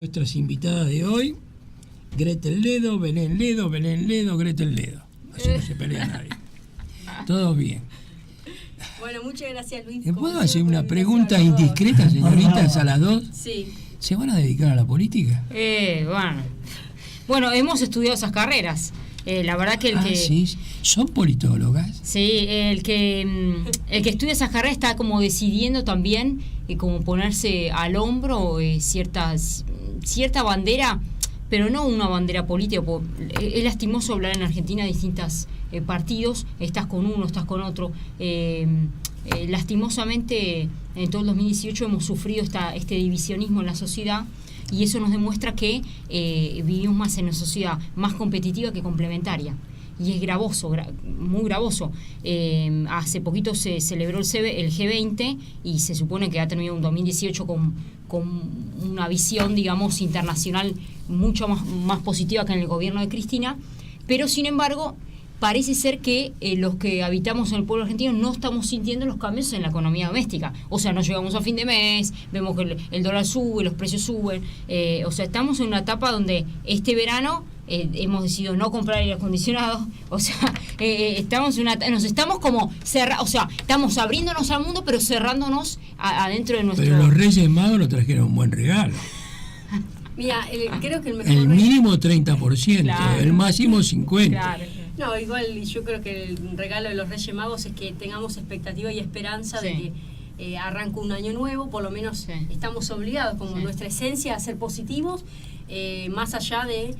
Nuestras invitadas de hoy, Gretel Ledo, Belén Ledo, Belén Ledo, Gretel Ledo. Así no se pelea nadie. Todo bien. Bueno, muchas gracias, Luis. ¿Le puedo hacer una pregunta indiscreta, señoritas, a las dos? Sí. ¿Se van a dedicar a la política? Bueno, hemos estudiado esas carreras. La verdad que sí. ¿Son politólogas? Sí, el que estudia esas carreras está como decidiendo también como ponerse al hombro cierta bandera, pero no una bandera política. Es lastimoso hablar en Argentina de distintos partidos, estás con uno, estás con otro. Lastimosamente en todo el 2018 hemos sufrido este divisionismo en la sociedad, y eso nos demuestra que vivimos más en una sociedad más competitiva que complementaria. Y es gravoso, muy gravoso. Hace poquito se celebró el G20 y se supone que ha terminado un 2018 con una visión, digamos, internacional mucho más positiva que en el gobierno de Cristina, pero sin embargo parece ser que los que habitamos en el pueblo argentino no estamos sintiendo los cambios en la economía doméstica. O sea, no llegamos a fin de mes, vemos que el dólar sube, los precios suben. O sea, estamos en una etapa donde este verano hemos decidido no comprar aire acondicionado. O sea, nos estamos como estamos abriéndonos al mundo, pero cerrándonos adentro de nuestro... Pero los Reyes Magos nos trajeron un buen regalo. Mira, creo que el mejor... El mínimo 30%, claro, el máximo 50%. Claro. No, igual yo creo que el regalo de los Reyes Magos es que tengamos expectativa y esperanza de que arranque un año nuevo. Por lo menos estamos obligados, como nuestra esencia, a ser positivos, más allá de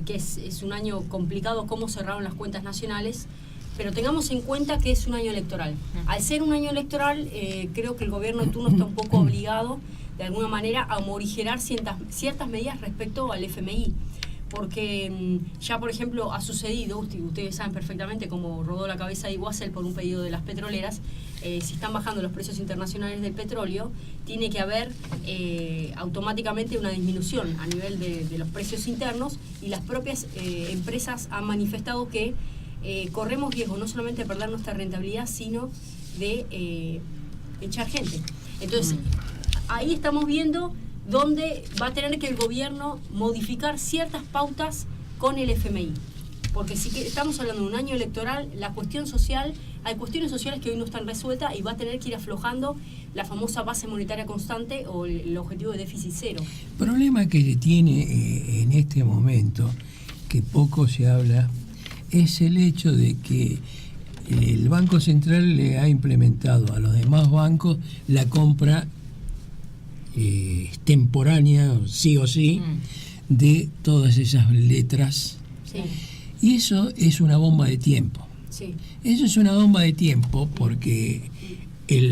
que es un año complicado cómo cerraron las cuentas nacionales, pero tengamos en cuenta que es un año electoral. Al ser un año electoral, creo que el gobierno de turno está un poco obligado, de alguna manera, a morigerar ciertas medidas respecto al FMI. Porque ya, por ejemplo, ha sucedido, ustedes saben perfectamente cómo rodó la cabeza de Iguacel por un pedido de las petroleras. Si están bajando los precios internacionales del petróleo, tiene que haber automáticamente una disminución a nivel de los precios internos, y las propias empresas han manifestado que corremos riesgo no solamente de perder nuestra rentabilidad, sino de echar gente. Entonces, ahí estamos viendo donde va a tener que el gobierno modificar ciertas pautas con el FMI. Porque si estamos hablando de un año electoral, la cuestión social, hay cuestiones sociales que hoy no están resueltas, y va a tener que ir aflojando la famosa base monetaria constante o el objetivo de déficit cero. El problema que tiene en este momento, que poco se habla, es el hecho de que el Banco Central le ha implementado a los demás bancos la compra extemporánea, sí o sí, de todas esas letras. Sí. Y eso es una bomba de tiempo. Sí. Eso es una bomba de tiempo porque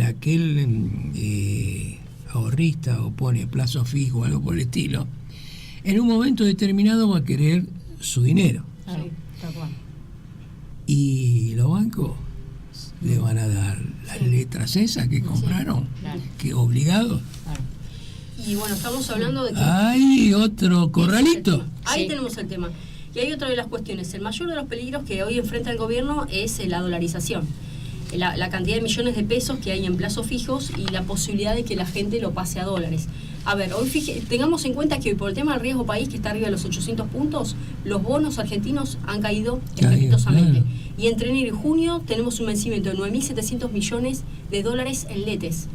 aquel ahorrista o pone plazo fijo o algo por el estilo, en un momento determinado va a querer su dinero. Sí, tal cual. Y los bancos le van a dar las letras esas que compraron, que obligados. Claro. Y bueno, estamos hablando de que... ¿Hay otro corralito? Ahí tenemos el tema. Y hay otra de las cuestiones. El mayor de los peligros que hoy enfrenta el gobierno es la dolarización. La cantidad de millones de pesos que hay en plazos fijos y la posibilidad de que la gente lo pase a dólares. A ver, hoy tengamos en cuenta que hoy, por el tema del riesgo país, que está arriba de los 800 puntos, los bonos argentinos han caído estrepitosamente. Claro. Y entre enero y junio tenemos un vencimiento de 9.700 millones de dólares en letes,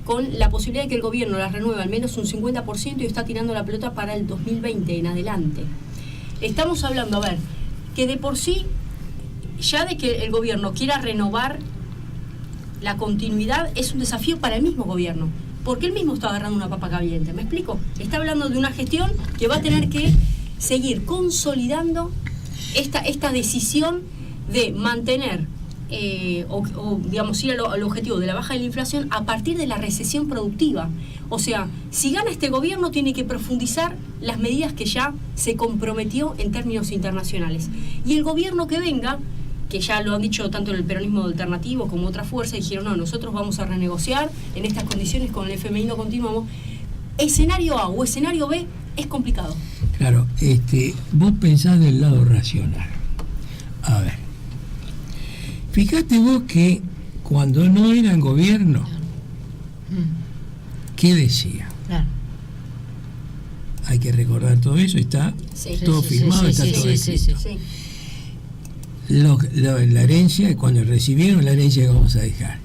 con la posibilidad de que el gobierno las renueve al menos un 50% y está tirando la pelota para el 2020 en adelante. Estamos hablando, a ver, que de por sí, ya de que el gobierno quiera renovar la continuidad es un desafío para el mismo gobierno, porque él mismo está agarrando una papa caliente. ¿Me explico? Está hablando de una gestión que va a tener que seguir consolidando esta decisión de mantener digamos ir al objetivo de la baja de la inflación a partir de la recesión productiva. O sea, si gana este gobierno, tiene que profundizar las medidas que ya se comprometió en términos internacionales. Y el gobierno que venga, que ya lo han dicho tanto en el peronismo alternativo como otra fuerza, dijeron, no, nosotros vamos a renegociar en estas condiciones, con el FMI no continuamos. Escenario A o escenario B es complicado. Claro, vos pensás del lado racional. A ver, fíjate vos que cuando no eran gobierno, ¿qué decía? Claro. hay que recordar todo eso, está todo filmado, está todo escrito. La herencia, cuando recibieron la herencia que vamos a dejar,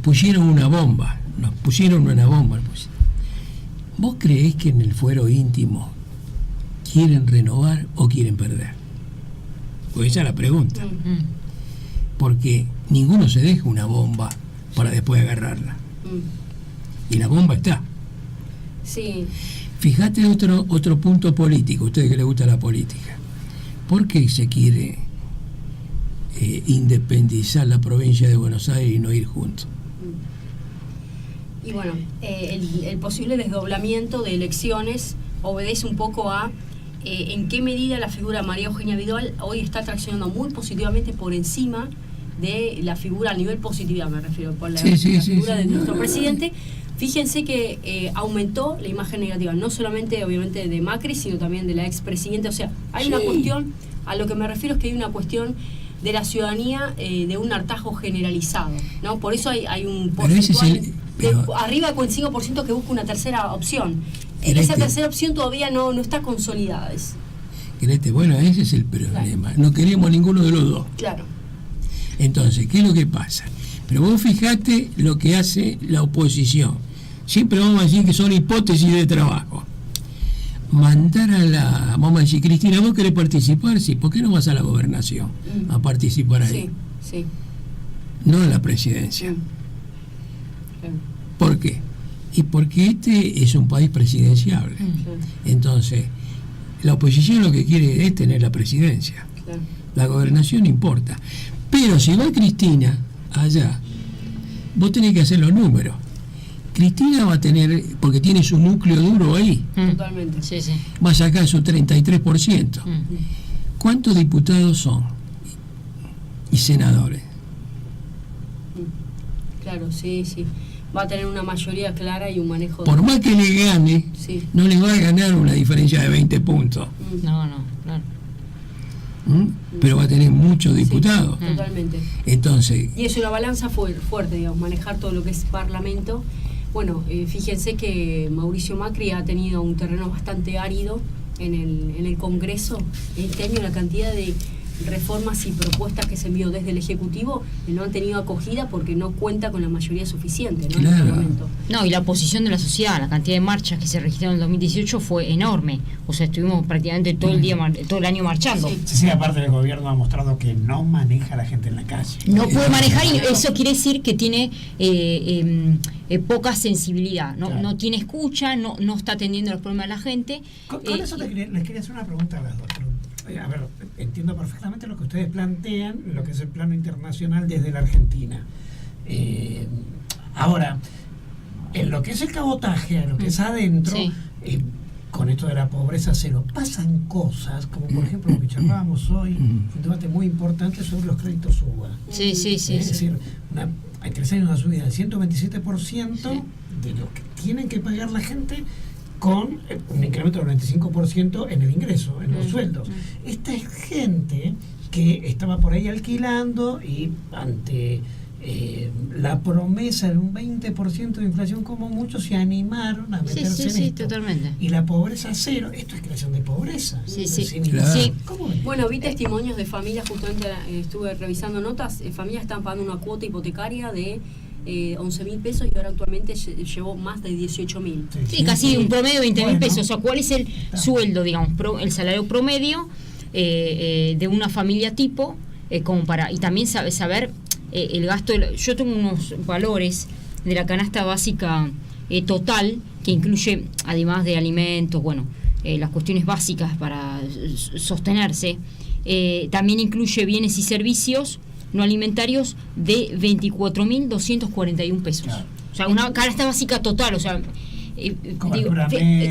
pusieron una bomba, nos pusieron una bomba. ¿Vos creés que en el fuero íntimo quieren renovar o quieren perder? Pues esa es la pregunta. Porque ninguno se deja una bomba para después agarrarla. Y la bomba está. Sí. Fíjate otro punto político, a ustedes que les gusta la política. ¿Por qué se quiere independizar la provincia de Buenos Aires y no ir juntos? Y bueno, el posible desdoblamiento de elecciones obedece un poco a en qué medida la figura de María Eugenia Vidal hoy está traccionando muy positivamente por encima de la figura a nivel positividad, me refiero, por la figura de nuestro presidente. Fíjense que aumentó la imagen negativa, no solamente obviamente de Macri, sino también de la expresidenta. O sea, hay una cuestión, a lo que me refiero es que hay una cuestión de la ciudadanía de un hartazgo generalizado, ¿no? Por eso hay un porcentaje arriba del 45% que busca una tercera opción. Esa tercera opción todavía no está consolidada. Bueno, ese es el problema. Claro. No queremos ninguno de los dos. Claro. Entonces, ¿qué es lo que pasa? Pero vos fijate lo que hace la oposición. Siempre vamos a decir que son hipótesis de trabajo. Mandar vamos a decir, Cristina, ¿vos querés participar? Sí, ¿por qué no vas a la gobernación a participar ahí? Sí. No en la presidencia. ¿Por qué? Y porque este es un país presidenciable. Entonces, la oposición lo que quiere es tener la presidencia. La gobernación importa. Pero si va Cristina allá, vos tenés que hacer los números. Cristina va a tener, porque tiene su núcleo duro ahí, totalmente, va a sacar su 33%. ¿Cuántos diputados son? Y senadores. Claro, sí. Va a tener una mayoría clara y un manejo. Por más que le gane, no le va a ganar una diferencia de 20 puntos. No, claro. Pero va a tener muchos diputados. Totalmente. Entonces, y es una balanza fuerte, digamos, manejar todo lo que es parlamento. Bueno, fíjense que Mauricio Macri ha tenido un terreno bastante árido en el Congreso. Este año la cantidad de reformas y propuestas que se envió desde el Ejecutivo no han tenido acogida porque no cuenta con la mayoría suficiente, ¿no? Claro. En este momento. No, y la oposición de la sociedad, la cantidad de marchas que se registraron en el 2018 fue enorme. O sea, estuvimos prácticamente todo el año marchando. Sí, aparte el gobierno ha mostrado que no maneja a la gente en la calle. No puede manejar, y eso quiere decir que tiene poca sensibilidad, no tiene escucha, no está atendiendo los problemas de la gente. Con eso les quería hacer una pregunta a las dos. A ver, entiendo perfectamente lo que ustedes plantean, lo que es el plano internacional desde la Argentina. Ahora, en lo que es el cabotaje, lo que es adentro, con esto de la pobreza cero, pasan cosas, como por ejemplo lo que charlábamos hoy, un debate muy importante sobre los créditos UBA. Sí. Es decir, hay 3 años una subida del 127% de lo que tienen que pagar la gente, con un incremento del 95% en el ingreso, en los sueldos. Esta es gente que estaba por ahí alquilando y ante la promesa de un 20% de inflación, como muchos se animaron a meterse en esto. Totalmente. Y la pobreza cero, esto es creación de pobreza. Claro. Bueno, vi testimonios de familias, justamente estuve revisando notas, familias que están pagando una cuota hipotecaria de 11.000 pesos y ahora actualmente llevó más de 18.000. Sí, casi un promedio de 20.000 pesos. O sea, ¿cuál es el sueldo, digamos, el salario promedio de una familia tipo? Como para, y también saber el gasto. Yo tengo unos valores de la canasta básica total, que incluye, además de alimentos, las cuestiones básicas para sostenerse, también incluye bienes y servicios no alimentarios de 24.241 pesos. Claro. O sea, una canasta básica total, o sea,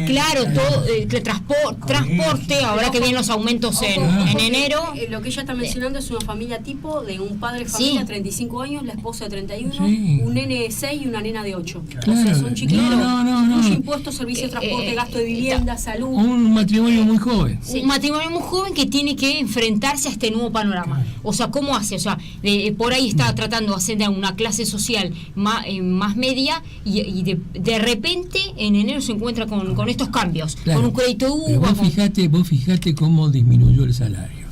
claro, todo, transporte, ahora que vienen los aumentos en enero. Lo que ella está mencionando es una familia tipo de un padre de familia, 35 años, la esposa de 31, un nene de 6 y una nena de 8. Claro. O sea, son chiquitos, no. impuestos, servicio de transporte, gasto de vivienda, salud. Un matrimonio muy joven. Un matrimonio muy joven que tiene que enfrentarse a este nuevo panorama. Claro. O sea, ¿cómo hace? O sea, por ahí está tratando de ascender a una clase social más media y de repente en enero se encuentra con estos cambios, Claro. con un crédito Pero UVA. vos fijate cómo disminuyó el salario.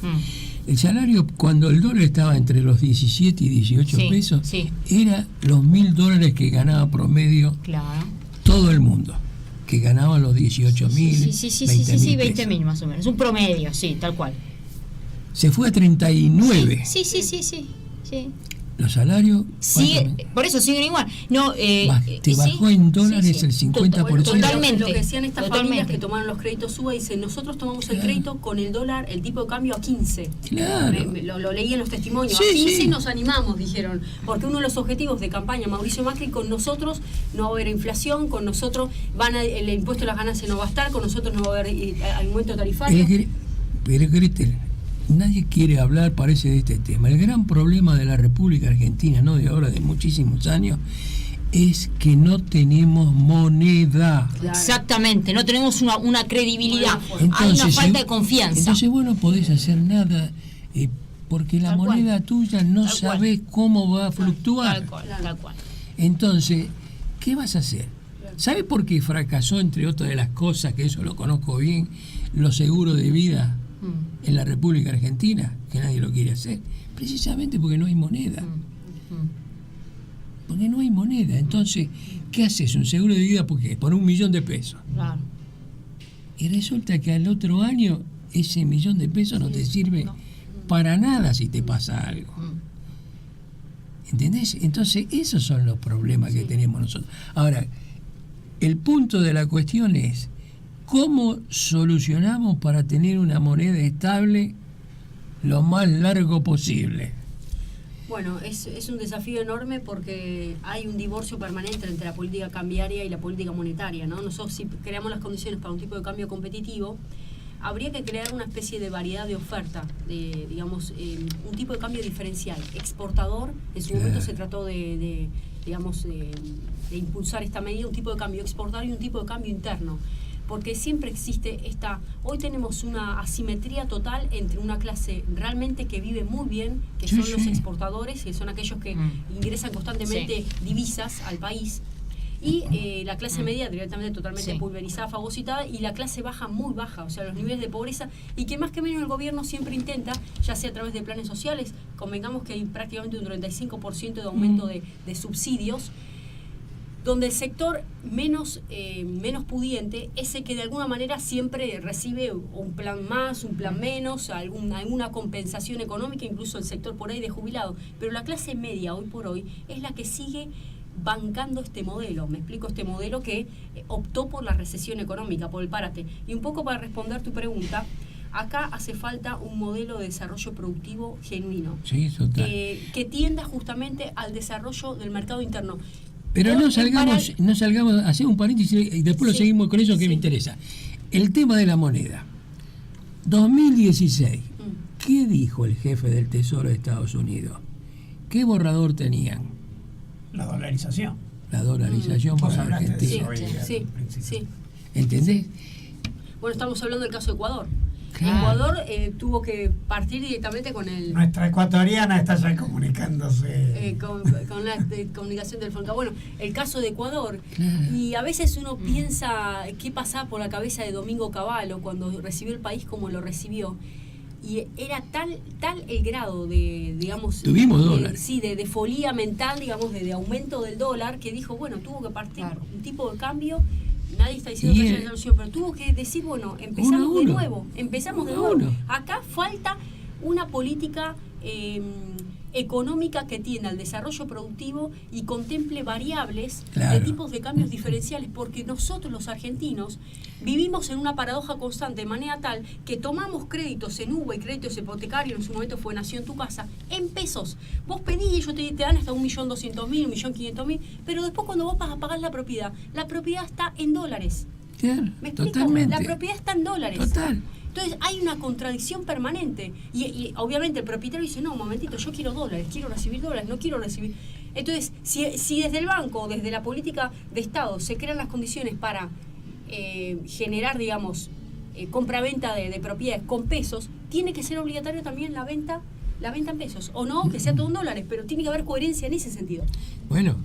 El salario, cuando el dólar estaba entre los 17 y 18 Sí, pesos, sí. era los $1.000 que ganaba promedio Claro. todo el mundo, que ganaban los 18.000, Sí, 20.000 20.000 más o menos. Un promedio, sí, tal cual. Se fue a 39. Sí. Los salarios Sigue, por eso siguen igual. No, te bajó en dólares el 50%. Totalmente. Lo que decían estas Totalmente. familias que tomaron los créditos UVA, dicen, nosotros tomamos el crédito con el dólar, el tipo de cambio a 15. Claro. Lo leí en los testimonios. Sí, a 15 sí. nos animamos, dijeron. Porque uno de los objetivos de campaña, Mauricio Macri, con nosotros no va a haber inflación, con nosotros el impuesto a las ganancias no va a estar, con nosotros no va a haber aumento tarifario. Pero Gretel, nadie quiere hablar, parece, de este tema. El gran problema de la República Argentina, no de ahora, de muchísimos años, es que no tenemos moneda. Claro. Exactamente, no tenemos una credibilidad. Bueno, Hay una falta de confianza. Entonces vos no podés hacer nada porque la Tal cual. moneda tuya no Tal cual. sabés cómo va a fluctuar. Tal cual. Entonces, ¿qué vas a hacer? ¿Sabes por qué fracasó, entre otras de las cosas, que eso lo conozco bien, los seguros de vida en la República Argentina, que nadie lo quiere hacer? Precisamente porque no hay moneda. Porque no hay moneda. Entonces, ¿qué haces? Un seguro de vida, ¿por qué? Por $1.000.000. Claro. Y resulta que al otro año ese $1.000.000 no te sirve para nada si te pasa algo. ¿Entendés? Entonces, esos son los problemas que tenemos nosotros. Ahora, el punto de la cuestión es cómo solucionamos para tener una moneda estable lo más largo posible. Bueno, es un desafío enorme porque hay un divorcio permanente entre la política cambiaria y la política monetaria, ¿no? Nosotros, si creamos las condiciones para un tipo de cambio competitivo, habría que crear una especie de variedad de oferta, de, digamos, un tipo de cambio diferencial, exportador. En su momento se trató de impulsar esta medida, un tipo de cambio exportador y un tipo de cambio interno. Porque siempre existe hoy tenemos una asimetría total entre una clase realmente que vive muy bien, que son los exportadores, que son aquellos que ingresan constantemente divisas al país, y la clase media directamente totalmente pulverizada, fagocitada, y la clase baja muy baja, o sea, los niveles de pobreza, y que más que menos el gobierno siempre intenta, ya sea a través de planes sociales, convengamos que hay prácticamente un 35% de aumento de subsidios, donde el sector menos pudiente es el que de alguna manera siempre recibe un plan más, un plan menos, alguna compensación económica, incluso el sector por ahí de jubilado. Pero la clase media hoy por hoy es la que sigue bancando este modelo. Me explico, este modelo que optó por la recesión económica, por el parate. Y un poco para responder tu pregunta, acá hace falta un modelo de desarrollo productivo genuino, que tienda justamente al desarrollo del mercado interno. Pero no salgamos, hacemos un paréntesis y después lo seguimos con eso que me interesa. El tema de la moneda. 2016. ¿Qué dijo el jefe del Tesoro de Estados Unidos? ¿Qué borrador tenían? La dolarización. La dolarización para Argentina. Sí. ¿Entendés? Bueno, estamos hablando del caso de Ecuador. Claro. Ecuador tuvo que partir directamente con el... Nuestra ecuatoriana está ya comunicándose. Con la comunicación telefónica. Bueno, el caso de Ecuador. Claro. Y a veces uno piensa qué pasaba por la cabeza de Domingo Cavallo cuando recibió el país como lo recibió. Y era tal el grado de, digamos... Tuvimos dólares. Sí, de folía mental, digamos, de aumento del dólar, que dijo, bueno, tuvo que partir un tipo de cambio. Nadie está diciendo que haya una solución, pero tuvo que decir, bueno, empezamos de nuevo. Acá falta una política económica que tienda al desarrollo productivo y contemple variables de tipos de cambios diferenciales, porque nosotros los argentinos vivimos en una paradoja constante de manera tal que tomamos créditos en UVA y créditos hipotecarios, en su momento fue Nación Tu Casa, en pesos. Vos pedís y ellos te dan hasta 1.200.000, 1.500.000, pero después cuando vos vas a pagar la propiedad está en dólares. Claro, ¿Me explico? totalmente. La propiedad está en dólares. Total. Entonces hay una contradicción permanente y obviamente el propietario dice, no, un momentito, yo quiero dólares, quiero recibir dólares, no quiero recibir... Entonces, si desde el banco, desde la política de Estado se crean las condiciones para generar, digamos, compra-venta de propiedades con pesos, tiene que ser obligatorio también la venta en pesos, o no, que sea todo en dólares, pero tiene que haber coherencia en ese sentido. Bueno,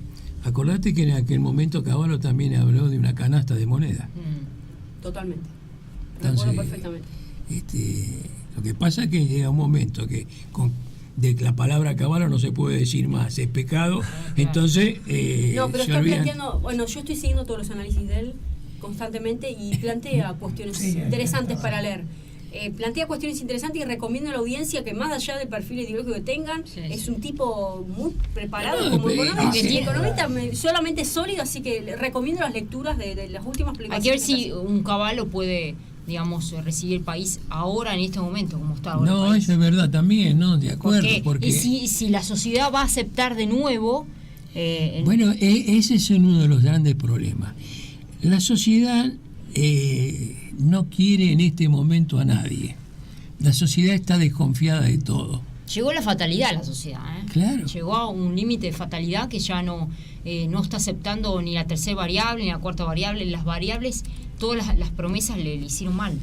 Acordate que en aquel momento Cavallo también habló de una canasta de moneda. Totalmente. Me Entonces, acuerdo perfectamente. Lo que pasa es que llega un momento que de la palabra Cavallo no se puede decir más, es pecado, entonces No, pero se está olvidan. planteando, bueno, yo estoy siguiendo todos los análisis de él constantemente y plantea cuestiones interesantes para leer. Plantea cuestiones interesantes y recomiendo a la audiencia que, más allá del perfil ideológico que tengan, es un tipo muy preparado como economista, y economista solamente sólido, así que le recomiendo las lecturas de las últimas publicaciones. Hay que ver si un Cavallo puede, digamos, recibir el país ahora, en este momento, como está ahora. No, eso es verdad también, ¿no? De acuerdo. Porque y si la sociedad va a aceptar de nuevo... bueno, ese es uno de los grandes problemas. La sociedad no quiere en este momento a nadie. La sociedad está desconfiada de todo. Llegó la fatalidad a la sociedad, ¿eh? Claro. Llegó a un límite de fatalidad que ya no está aceptando ni la tercera variable, ni la cuarta variable. Las variables, todas las promesas le hicieron mal.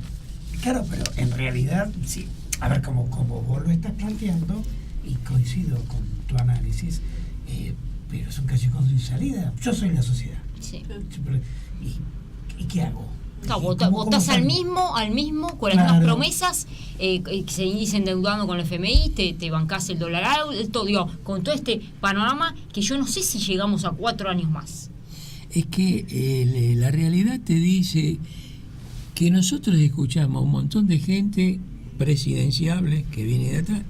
Claro, pero en realidad, sí, a ver, como vos lo estás planteando, y coincido con tu análisis, pero es un callejón sin salida. Yo soy la sociedad. Sí. ¿Y qué hago? Claro, ¿Cómo votás al salgo? mismo, con las mismas promesas, que seguís endeudando con el FMI, te bancás el dólar alto, digo, con todo este panorama que yo no sé si llegamos a 4 años más. Es que la realidad te dice que nosotros escuchamos a un montón de gente presidenciable que viene de atrás.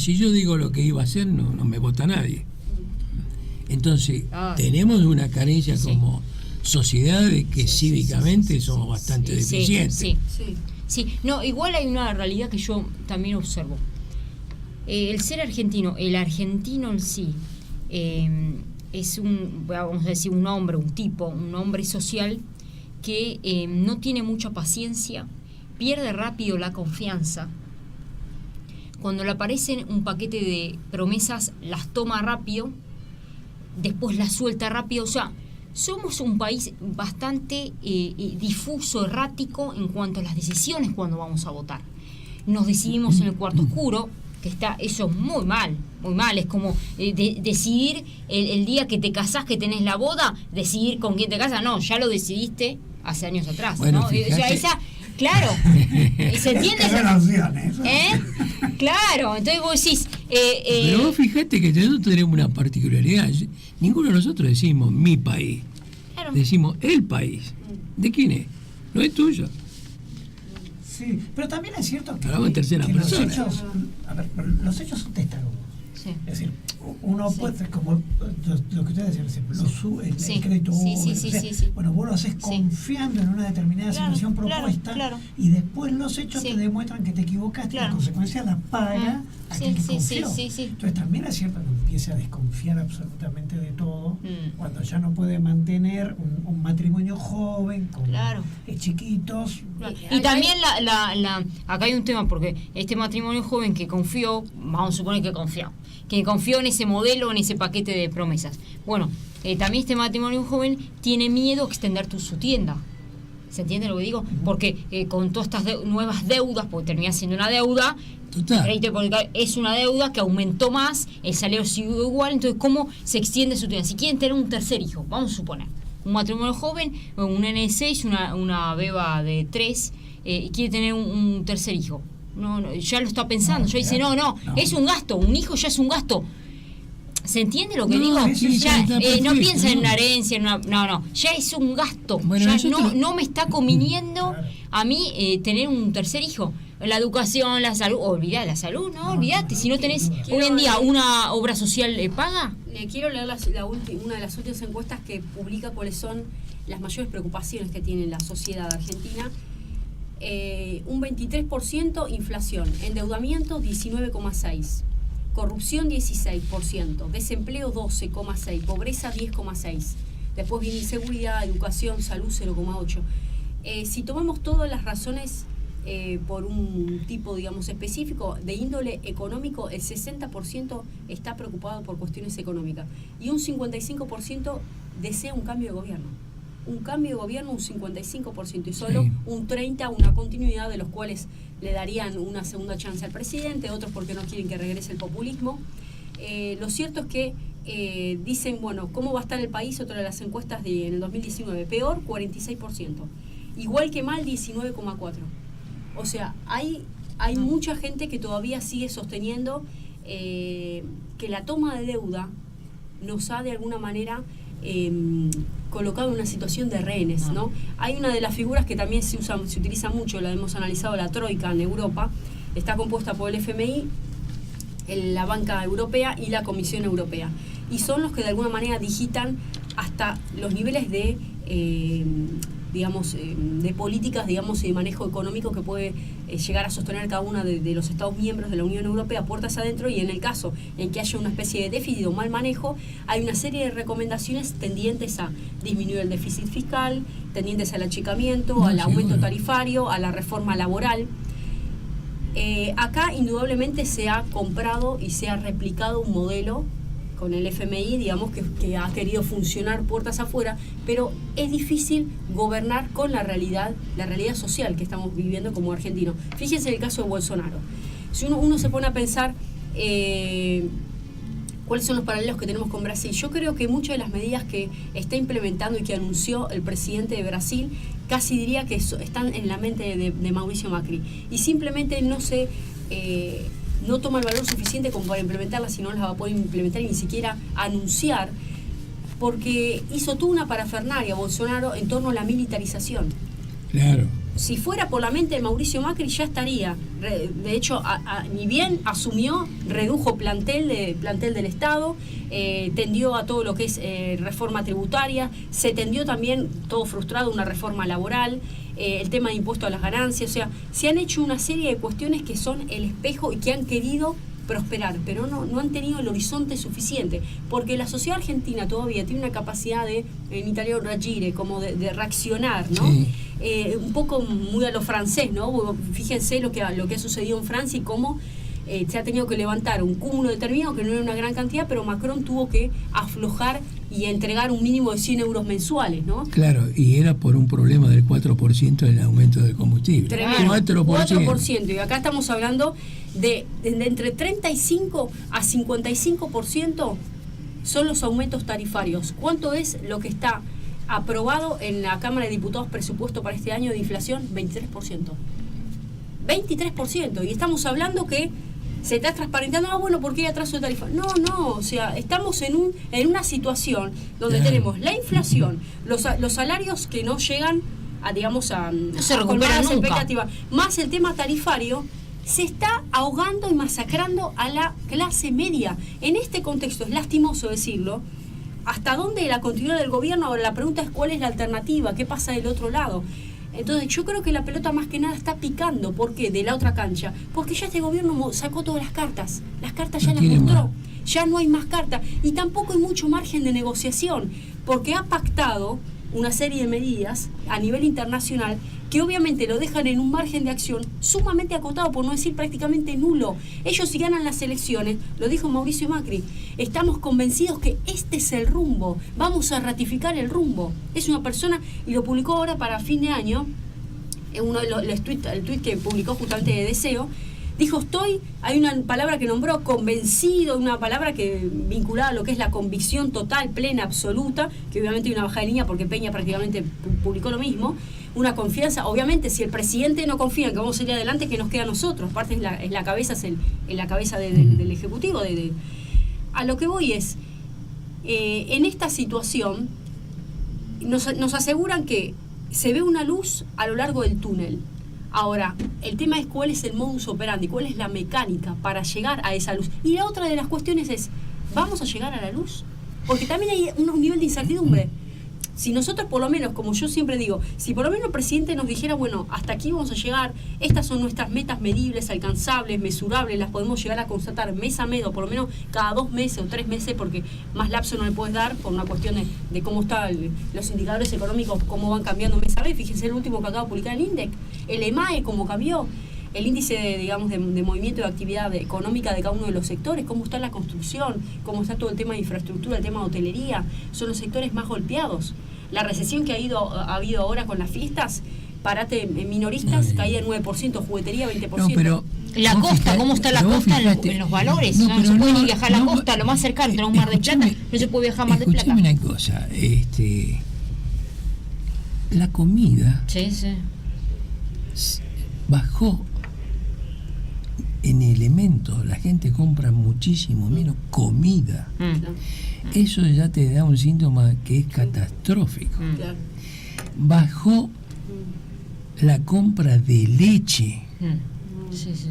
Si yo digo lo que iba a hacer, no me vota nadie. Entonces, tenemos una carencia como sociedad de que cívicamente somos bastante deficientes. Sí. No, igual hay una realidad que yo también observo. El ser argentino, el argentino en sí, es vamos a decir, un hombre social que no tiene mucha paciencia, pierde rápido la confianza. Cuando le aparecen un paquete de promesas, las toma rápido, después las suelta rápido. O sea, somos un país bastante difuso, errático en cuanto a las decisiones cuando vamos a votar. Nos decidimos en el cuarto oscuro, que está eso muy mal. Es como decidir el día que te casás, que tenés la boda, decidir con quién te casas. No, ya lo decidiste hace años atrás. Bueno, ¿no? O sea, esa... Claro, ¿se entiende? Claro, entonces vos decís... Pero vos fijate que nosotros tenemos una particularidad. Ninguno de nosotros decimos mi país. Claro. Decimos el país. ¿De quién es? No es tuyo. Sí, pero también es cierto que, en tercera persona. Los hechos son testarudos. Sí. Es decir, uno puede, como lo que ustedes decían, el crédito sí. Bueno, vos lo haces confiando en una determinada situación propuesta, y después los hechos te demuestran que te equivocaste, y la consecuencia la paga aquel que confió. Entonces también es cierto que empieza a desconfiar absolutamente de todo cuando ya no puede mantener un matrimonio joven con chiquitos. Y también acá hay un tema, porque este matrimonio joven que confió, vamos a suponer que confió en ese modelo, en ese paquete de promesas. Bueno, también este matrimonio joven tiene miedo a extender su tienda. ¿Se entiende lo que digo? Porque con todas estas nuevas deudas, porque termina siendo una deuda, el crédito hipotecario es una deuda que aumentó más, el salario siguió igual, entonces ¿cómo se extiende su tienda? Si quieren tener un tercer hijo, vamos a suponer, un matrimonio joven, un N6, una beba de 3, y quiere tener un tercer hijo. No, ya lo está pensando, ya dice, no, es un gasto, un hijo ya es un gasto. ¿Se entiende lo que digo? No piensa en una herencia, ya es un gasto. Bueno, ya no me está conviniendo a mí tener un tercer hijo. La educación, la salud, olvidá la salud, olvidate, si no tenés hoy en día una obra social paga. Quiero leer una de las últimas encuestas que publica cuáles son las mayores preocupaciones que tiene la sociedad argentina. Un 23% inflación, endeudamiento 19,6%, corrupción 16%, desempleo 12,6%, pobreza 10,6%, después viene inseguridad, educación, salud 0,8%. Si tomamos todas las razones por un tipo, digamos, específico de índole económico, el 60% está preocupado por cuestiones económicas y un 55% desea un cambio de gobierno. Un cambio de gobierno, un 55%, y solo un 30% una continuidad, de los cuales le darían una segunda chance al presidente, otros porque no quieren que regrese el populismo. Lo cierto es que dicen, bueno, ¿cómo va a estar el país? Otra de las encuestas en el 2019, peor, 46%. Igual que mal, 19,4%. O sea, hay mucha gente que todavía sigue sosteniendo que la toma de deuda nos ha de alguna manera colocado en una situación de rehenes, ¿no? Hay una de las figuras que también se utiliza mucho, la hemos analizado, la Troika en Europa, está compuesta por el FMI, la Banca Europea y la Comisión Europea. Y son los que de alguna manera digitan hasta los niveles de de políticas, digamos, y de manejo económico que puede llegar a sostener cada uno de los Estados miembros de la Unión Europea puertas adentro, y en el caso en que haya una especie de déficit o mal manejo, hay una serie de recomendaciones tendientes a disminuir el déficit fiscal, tendientes al achicamiento, al aumento tarifario, a la reforma laboral. Acá indudablemente se ha comprado y se ha replicado un modelo con el FMI, digamos, que ha querido funcionar puertas afuera, pero es difícil gobernar con la realidad social que estamos viviendo como argentinos. Fíjense el caso de Bolsonaro. Si uno se pone a pensar cuáles son los paralelos que tenemos con Brasil, yo creo que muchas de las medidas que está implementando y que anunció el presidente de Brasil, casi diría que están en la mente de Mauricio Macri, y simplemente no toma el valor suficiente como para implementarlas, si no las va a poder implementar y ni siquiera anunciar, porque hizo toda una parafernalia Bolsonaro en torno a la militarización. Claro. Si fuera por la mente de Mauricio Macri ya estaría. De hecho, ni bien asumió, redujo plantel del Estado, tendió a todo lo que es reforma tributaria, se tendió también, todo frustrado, una reforma laboral, el tema de impuesto a las ganancias. O sea, se han hecho una serie de cuestiones que son el espejo y que han querido prosperar, pero no han tenido el horizonte suficiente, porque la sociedad argentina todavía tiene una capacidad en italiano reagire, como de reaccionar, ¿no? Sí. Un poco muy a lo francés, ¿no? Fíjense lo que ha sucedido en Francia y cómo se ha tenido que levantar un cúmulo determinado, que no era una gran cantidad, pero Macron tuvo que aflojar y entregar un mínimo de 100 euros mensuales, ¿no? Claro, y era por un problema del 4% del aumento del combustible. Tremendo, 4%. 4%. Y acá estamos hablando de entre 35 a 55% son los aumentos tarifarios. ¿Cuánto es lo que está aprobado en la Cámara de Diputados presupuesto para este año de inflación? 23%. 23%. Y estamos hablando que se está transparentando, bueno, ¿por qué hay atraso de tarifa? No, o sea, estamos en una situación donde tenemos la inflación, los salarios que no llegan no se recupera nunca, expectativas, más el tema tarifario. Se está ahogando y masacrando a la clase media. En este contexto es lastimoso decirlo. ¿Hasta dónde la continuidad del gobierno? Ahora la pregunta es cuál es la alternativa, qué pasa del otro lado. Entonces yo creo que la pelota más que nada está picando. ¿Por qué? De la otra cancha. Porque ya este gobierno sacó todas las cartas. Las cartas ya las mostró. Ya no hay más cartas. Y tampoco hay mucho margen de negociación. Porque ha pactado una serie de medidas a nivel internacional que obviamente lo dejan en un margen de acción sumamente acotado, por no decir prácticamente nulo. Ellos, si ganan las elecciones, lo dijo Mauricio Macri, estamos convencidos que este es el rumbo, vamos a ratificar el rumbo. Es una persona, y lo publicó ahora para fin de año, uno de el tuit que publicó justamente de Deseo, dijo hay una palabra que nombró, convencido, una palabra que vinculada a lo que es la convicción total, plena, absoluta, que obviamente hay una bajada de línea porque Peña prácticamente publicó lo mismo, una confianza. Obviamente si el presidente no confía en que vamos a ir adelante, que nos queda a nosotros, aparte es la cabeza del Ejecutivo. A lo que voy es, en esta situación nos aseguran que se ve una luz a lo largo del túnel. Ahora, el tema es cuál es el modus operandi, cuál es la mecánica para llegar a esa luz. Y la otra de las cuestiones es, ¿vamos a llegar a la luz? Porque también hay un nivel de incertidumbre. Si nosotros por lo menos, como yo siempre digo, si por lo menos el presidente nos dijera, bueno, hasta aquí vamos a llegar, estas son nuestras metas medibles, alcanzables, mesurables, las podemos llegar a constatar mes a mes, o por lo menos cada 2 meses o 3 meses, porque más lapso no le puedes dar por una cuestión de cómo están los indicadores económicos, cómo van cambiando mes a mes. Fíjense el último que acaba de publicar el INDEC, el EMAE, cómo cambió, el índice de movimiento de actividad económica de cada uno de los sectores, cómo está la construcción, cómo está todo el tema de infraestructura, el tema de hotelería, son los sectores más golpeados. La recesión que ha habido ahora con las fiestas, parate en minoristas, caída del 9%, juguetería 20%. No, pero La Vos costa, fijate- ¿cómo está la pero vos costa fijate- en los valores? No, No, pero se puede no, ni viajar a la no, costa, lo más cercano, tenemos Mar del Plata, escuchame, no se puede viajar a Mar del Plata. Escuchame una cosa, la comida Sí, sí. bajó en elementos, la gente compra muchísimo menos comida. Mm. Eso ya te da un síntoma que es catastrófico. Mm. Claro. Bajó la compra de leche. Mm. Sí, sí,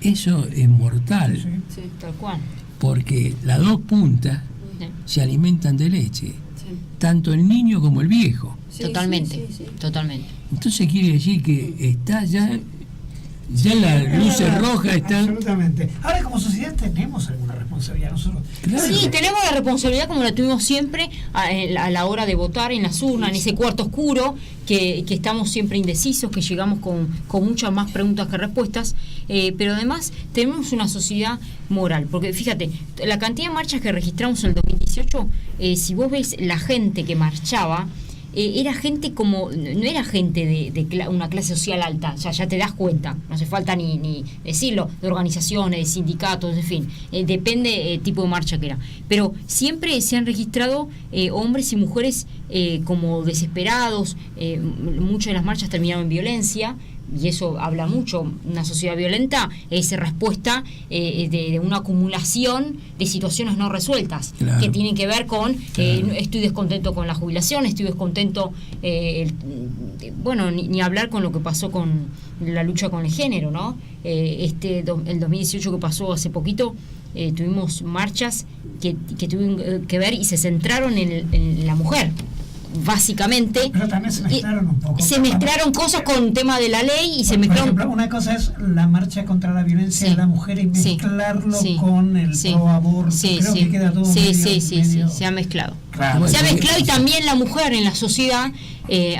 Eso es mortal, Sí, tal cual. porque las dos puntas Sí. se alimentan de leche, sí. tanto el niño como el viejo. Sí, Totalmente, sí, sí, sí. totalmente. Entonces quiere decir que está ya las luces rojas están. Absolutamente. Ahora, como sociedad, tenemos alguna responsabilidad nosotros. Claro. Sí, tenemos la responsabilidad como la tuvimos siempre a la hora de votar en las urnas, en ese cuarto oscuro, que estamos siempre indecisos, que llegamos con muchas más preguntas que respuestas, pero además tenemos una sociedad moral, porque fíjate, la cantidad de marchas que registramos en el 2018, si vos ves la gente que marchaba, era gente como, no era gente de una clase social alta, ya te das cuenta, no hace falta ni decirlo, de organizaciones, de sindicatos, en fin, depende tipo de marcha que era. Pero siempre se han registrado hombres y mujeres como desesperados, muchas de las marchas terminaron en violencia, y eso habla mucho. Una sociedad violenta es respuesta de una acumulación de situaciones no resueltas, Claro. que tienen que ver con estoy descontento con la jubilación, estoy descontento, bueno, ni hablar con lo que pasó con la lucha con el género, ¿no? El 2018 que pasó hace poquito, tuvimos marchas que tuvieron que ver y se centraron en la mujer, básicamente. Pero también se mezclaron un poco. Se mezclaron cosas con tema de la ley y se Por mezclaron. ejemplo, una cosa es la marcha contra la violencia de la mujer y Sí. mezclarlo Sí. con el Sí. pro aborto. Sí, Creo sí. que queda todo Sí, medio, sí, sí, medio- se ha mezclado. Claro. Se ha Bueno, mezclado y también la mujer en la sociedad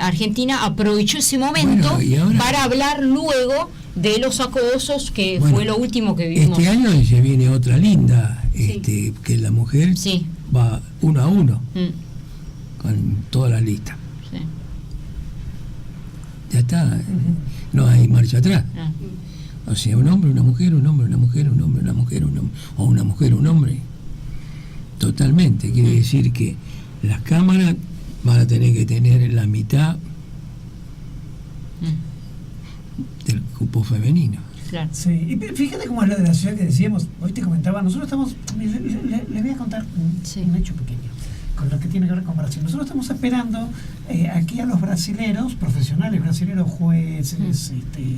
argentina aprovechó ese momento Bueno, y ahora- para hablar luego de los acosos, que Bueno, fue lo último que vivimos. Este año se viene otra linda, que la mujer Sí. va 1 a 1 Mm, con toda la lista. sí. Ya está, no hay marcha atrás. Ah, O sea, un hombre, una mujer, un hombre, una mujer, un hombre, una mujer, un hombre, o una mujer, un hombre. Totalmente. Quiere decir que las cámaras van a tener que tener la mitad mm, del cupo femenino. claro. Sí, y fíjate cómo es la de la ciudad que decíamos, hoy te comentaba, nosotros estamos, les voy a contar Sí. un hecho pequeño, con lo que tiene que ver con Brasil. Nosotros estamos esperando aquí a los brasileros, profesionales brasileros, jueces,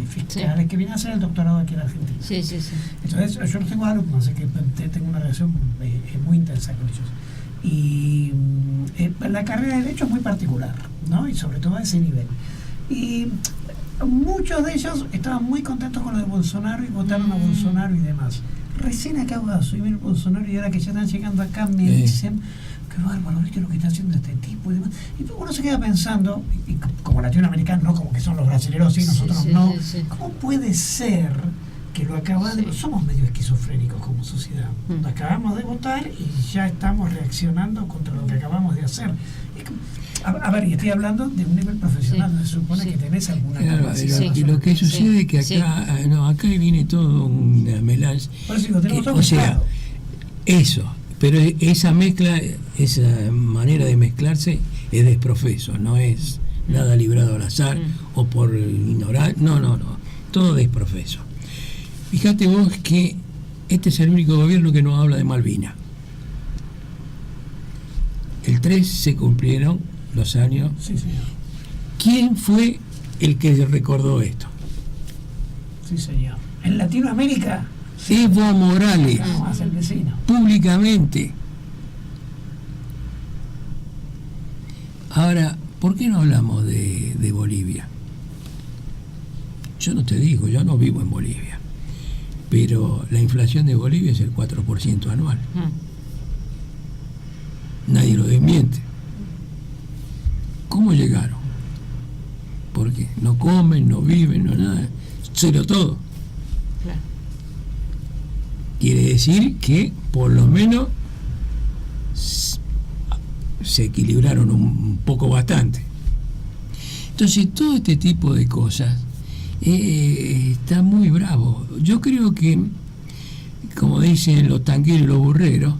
fiscales, que vienen a hacer el doctorado aquí en Argentina. Sí, sí, sí. Entonces, yo los tengo alumnos, así que tengo una relación muy intensa con ellos. Y la carrera de Derecho es muy particular, ¿no? Y sobre todo a ese nivel. Y muchos de ellos estaban muy contentos con lo de Bolsonaro y votaron a Bolsonaro y demás. Recién acabo de asumir Bolsonaro y ahora que ya están llegando acá me dicen, qué bárbaro, ¿viste lo que está haciendo este tipo? Y demás. Y uno se queda pensando, y como latinoamericanos, no como que son los brasileños y nosotros Sí, no, sí, sí. ¿cómo puede ser que lo acabamos somos medio esquizofrénicos como sociedad? Acabamos de votar y ya estamos reaccionando contra lo que acabamos de hacer. A ver, y estoy hablando de un nivel profesional, donde se supone que tenés alguna Claro, capacidad. lo que sucede es que sí. acá, no, acá viene todo una melange. Por eso digo, tenemos todo O sea, mezclado. eso, pero esa mezcla, esa manera de mezclarse es desprofeso, no es nada librado al azar o por ignorar, no, todo desprofeso. Fíjate vos que este es el único gobierno que no habla de Malvinas. El 3 se cumplieron los años. Sí, señor. ¿Quién fue el que recordó esto? Sí, señor. En Latinoamérica, Evo Morales, vamos a ser vecinos. públicamente. Ahora, ¿por qué no hablamos de Bolivia? Yo no te digo, yo no vivo en Bolivia, pero la inflación de Bolivia es el 4% anual. Nadie lo desmiente. ¿Cómo llegaron? Porque no comen, no viven, no nada. Cero todo. Claro. Quiere decir que por lo menos se equilibraron un poco bastante. Entonces todo este tipo de cosas está muy bravo. yo creo que, como dicen los tanqueros y los burreros,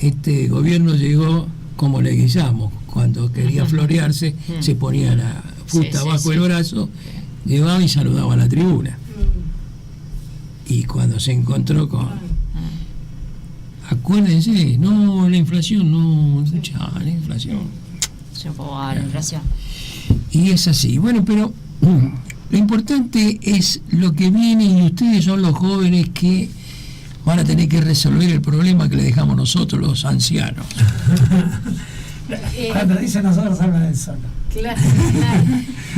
este gobierno llegó como Leguizamo, cuando quería florearse, se ponía la fusta bajo el brazo, llevaba y saludaba a la tribuna. Y cuando se encontró con... Acuérdense, no, la inflación, no, la inflación. La inflación. Y es así. Bueno, pero lo importante es lo que viene, y ustedes son los jóvenes que van a tener que resolver el problema que le dejamos nosotros, los ancianos. Cuando dice nosotros, habla del solo. Claro.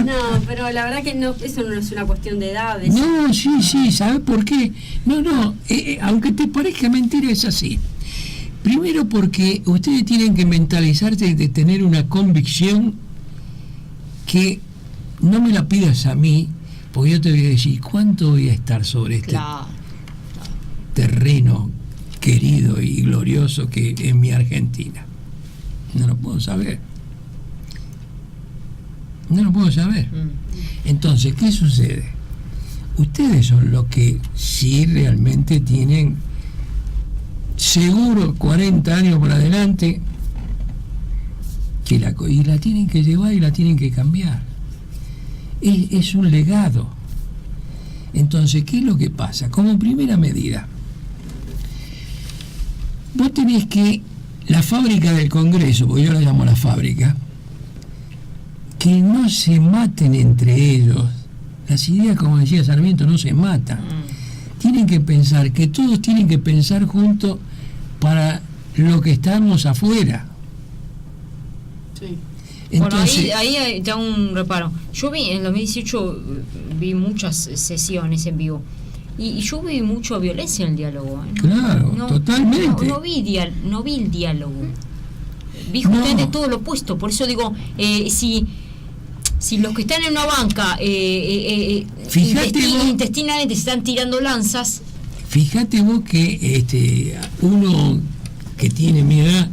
No, pero la verdad que no, eso no es una cuestión de edades. No, sí, ¿sabes por qué? No, aunque te parezca mentira, es así. Primero porque ustedes tienen que mentalizarse de tener una convicción que no me la pidas a mí, porque yo te voy a decir cuánto voy a estar sobre este terreno querido y glorioso que es mi Argentina. No lo puedo saber. Entonces, ¿qué sucede? Ustedes son los que sí realmente tienen seguro 40 años por adelante que y la tienen que llevar y la tienen que cambiar. Es un legado. Entonces, ¿qué es lo que pasa? Como primera medida, vos tenés que la fábrica del Congreso, porque yo la llamo la fábrica, que no se maten entre ellos. Las ideas, como decía Sarmiento, no se matan. Tienen que pensar, que todos tienen que pensar juntos para lo que estamos afuera. Sí. Entonces, bueno, ahí da un reparo. Yo vi, en 2018, vi muchas sesiones en vivo. Y yo vi mucha violencia en el diálogo. Claro, totalmente. No vi el diálogo. Vi justamente todo lo opuesto. Por eso digo, si los que están en una banca intestinalmente se están tirando lanzas. Fíjate vos que uno que tiene mi edad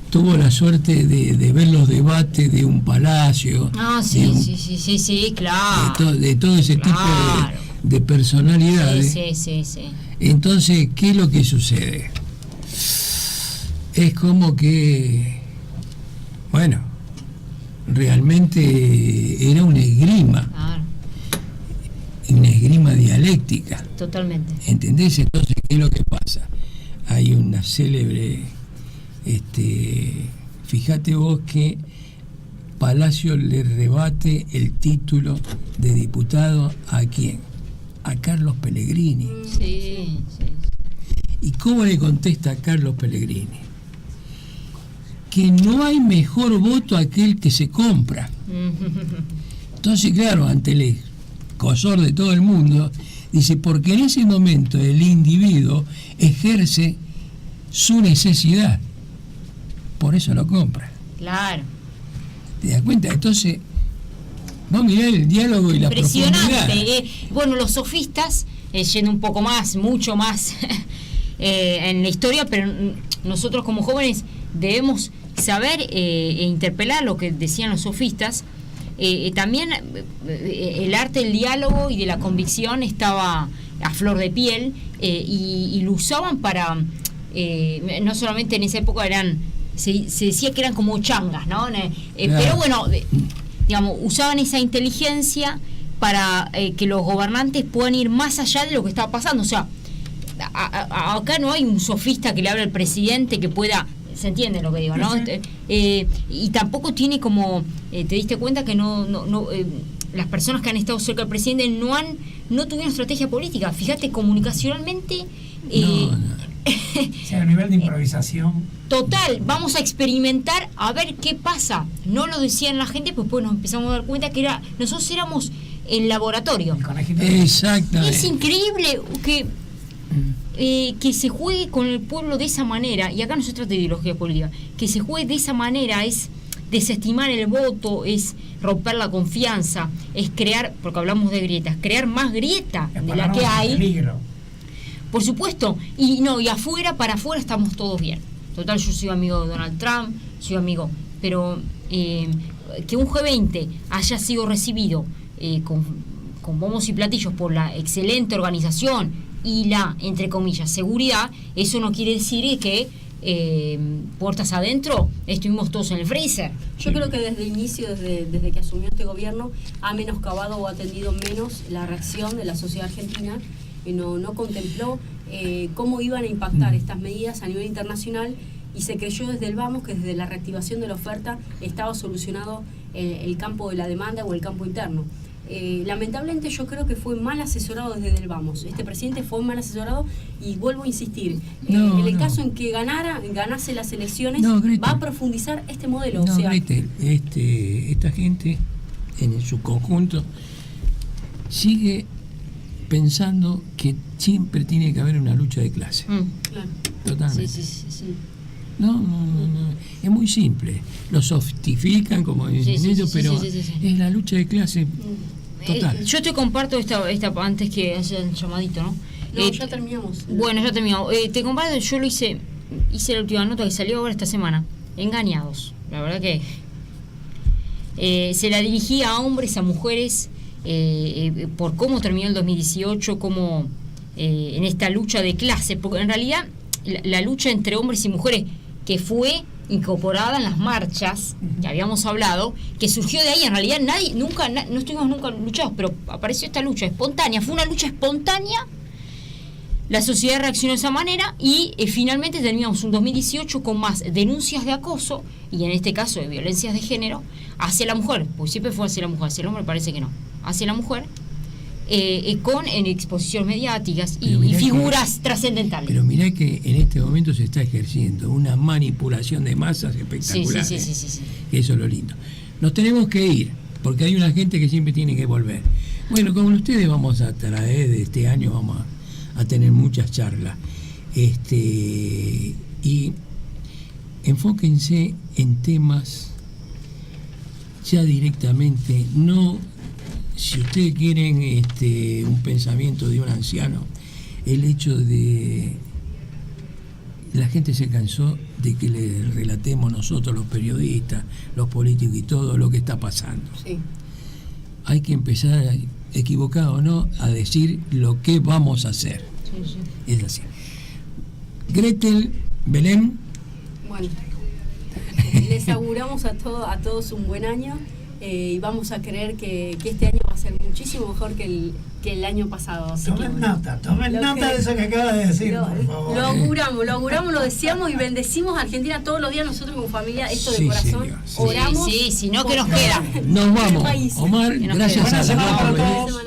tuvo la suerte de ver los debates de un palacio. Sí, claro. De todo ese tipo de personalidades. Sí. Entonces, ¿qué es lo que sucede? Es como que, bueno, realmente era una esgrima. Una esgrima dialéctica. Totalmente. ¿Entendés? Entonces, ¿qué es lo que pasa? Hay una célebre, fíjate vos que Palacio le rebate el título de diputado ¿a quién? A Carlos Pellegrini. Sí. ¿Y cómo le contesta a Carlos Pellegrini? Que no hay mejor voto aquel que se compra. Entonces, claro, ante el cosor de todo el mundo, dice, porque en ese momento el individuo ejerce su necesidad, por eso lo compra. Claro. ¿Te das cuenta? Entonces, vamos a mirar el diálogo y la profundidad. Impresionante. Bueno, los sofistas, yendo un poco más, mucho más en la historia, pero nosotros como jóvenes debemos saber e interpelar lo que decían los sofistas. También el arte del diálogo y de la convicción estaba a flor de piel, y lo usaban para, no solamente en esa época se decía que eran como changas, ¿no? Pero bueno, digamos, usaban esa inteligencia para que los gobernantes puedan ir más allá de lo que estaba pasando. O sea, acá no hay un sofista que le hable al presidente que pueda... Se entiende lo que digo, ¿no? Y tampoco tiene como... te diste cuenta que las personas que han estado cerca del presidente no tuvieron estrategia política. Fíjate, comunicacionalmente... O sea, a nivel de improvisación. Total, vamos a experimentar a ver qué pasa. No lo decían la gente, pues nos empezamos a dar cuenta que nosotros éramos el laboratorio. Exactamente. Es increíble que se juegue con el pueblo de esa manera, y acá no se trata de ideología política, que se juegue de esa manera es desestimar el voto, es romper la confianza, es crear, porque hablamos de grietas, crear más grieta de la que hay. Peligro. Por supuesto, y para afuera estamos todos bien. Total, yo soy amigo de Donald Trump, pero que un G20 haya sido recibido con bombos y platillos por la excelente organización y la, entre comillas, seguridad, eso no quiere decir que puertas adentro estuvimos todos en el freezer. Yo creo que desde el inicio, desde que asumió este gobierno, ha menoscabado o atendido menos la reacción de la sociedad argentina, y no contempló cómo iban a impactar estas medidas a nivel internacional, y se creyó desde el vamos que desde la reactivación de la oferta estaba solucionado el campo de la demanda o el campo interno. Lamentablemente yo creo que fue mal asesorado desde el vamos. Este presidente fue mal asesorado, y vuelvo a insistir, en el caso en que ganase las elecciones, Gretel, va a profundizar este modelo. No, o sea, Gretel, esta gente en su conjunto sigue pensando que siempre tiene que haber una lucha de clase. claro. Totalmente. Sí. No, es muy simple. Lo softifican como dicen ellos, pero sí. es la lucha de clase total. Yo te comparto esta antes que haya el llamadito, ¿no? No, ya terminamos. Bueno, ya terminamos. Te comparto, yo lo hice la última nota que salió ahora esta semana. Engañados. La verdad que se la dirigía a hombres, a mujeres, por cómo terminó el 2018, cómo en esta lucha de clase, porque en realidad la lucha entre hombres y mujeres que fue incorporada en las marchas que habíamos hablado, que surgió de ahí, en realidad no estuvimos nunca luchados, pero apareció esta lucha espontánea, fue una lucha espontánea, la sociedad reaccionó de esa manera y finalmente terminamos un 2018 con más denuncias de acoso, y en este caso de violencias de género, hacia la mujer, pues siempre fue hacia la mujer, hacia el hombre parece que no, hacia la mujer, con exposiciones mediáticas y figuras trascendentales. Pero mirá que en este momento se está ejerciendo una manipulación de masas espectacular. Sí. Eso es lo lindo. Nos tenemos que ir, porque hay una gente que siempre tiene que volver. Bueno, con ustedes vamos a traer, de este año vamos a tener muchas charlas. Y enfóquense en temas ya directamente, no. Si ustedes quieren un pensamiento de un anciano, el hecho de la gente se cansó de que le relatemos nosotros, los periodistas, los políticos y todo lo que está pasando. Sí. Hay que empezar, equivocado o no, a decir lo que vamos a hacer. Sí. Es así. Gretel, Belén. Bueno, les auguramos a todos un buen año. Y vamos a creer que este año va a ser muchísimo mejor que el año pasado. Tomen nota de eso que acaba de decir, por favor. Lo auguramos, lo deseamos y bendecimos a Argentina todos los días nosotros como familia, esto Sí, de corazón. señor, sí. Oramos. Sí, no que nos queda. Nos vamos. país. Omar, Que nos gracias queda. a Buena semana todos por para venir. todos.